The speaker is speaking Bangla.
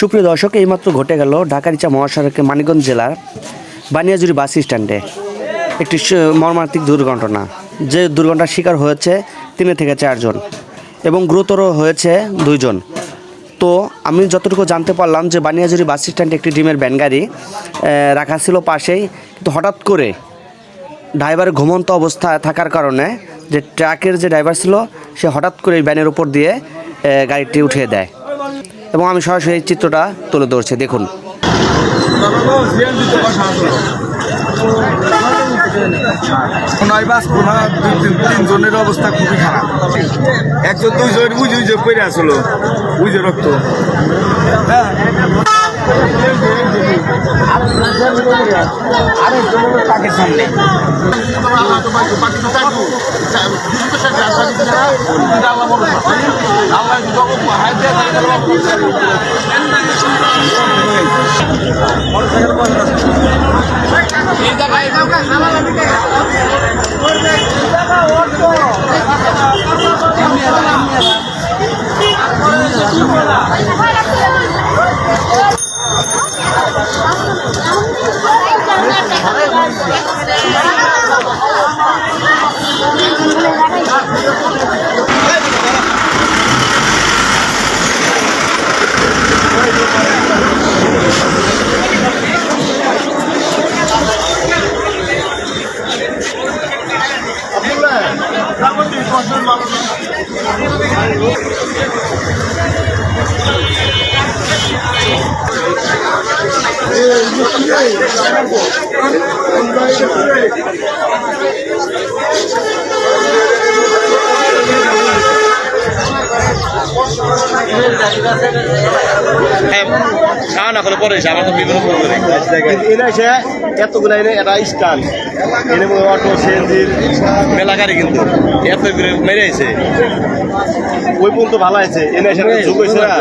সুপ্রিয় দর্শক, এইমাত্র ঘটে গেল ঢাকার ইচা মহাসড়কে মানিকগঞ্জ জেলার বানিয়াজুরি বাস স্ট্যান্ডে একটি মর্মান্তিক দুর্ঘটনা। যে দুর্ঘটনার শিকার হয়েছে 3 থেকে 4 জন এবং গুরুতর হয়েছে 2 জন। তো আমি যতটুকু জানতে পারলাম যে বানিয়াজুরি বাস স্ট্যান্ডে একটি ডিমের ভ্যান গাড়ি রাখা ছিল পাশেই, কিন্তু হঠাৎ করে ড্রাইভার ঘুমন্ত অবস্থায় থাকার কারণে যে ট্রাকের যে ড্রাইভার ছিল সে হঠাৎ করে এই ভ্যানের উপর দিয়ে গাড়িটি উঠিয়ে দেয় এবং আমি সরাসরি এই চিত্রটা তুলে ধরছি, দেখুন। তিনজনের অবস্থা খুবই খারাপ। একজন 2 জন বুঝে পড়ে আসলো, বুঝে রক্ত। তাকে সামনে এতগুলো এটা স্টান এনে অটো সিএনজির মেলা গাড়ি, কিন্তু এত মেরে আছে ওই পর্যন্ত ভালো আছে। এনে এসে যুগ হয়েছে না।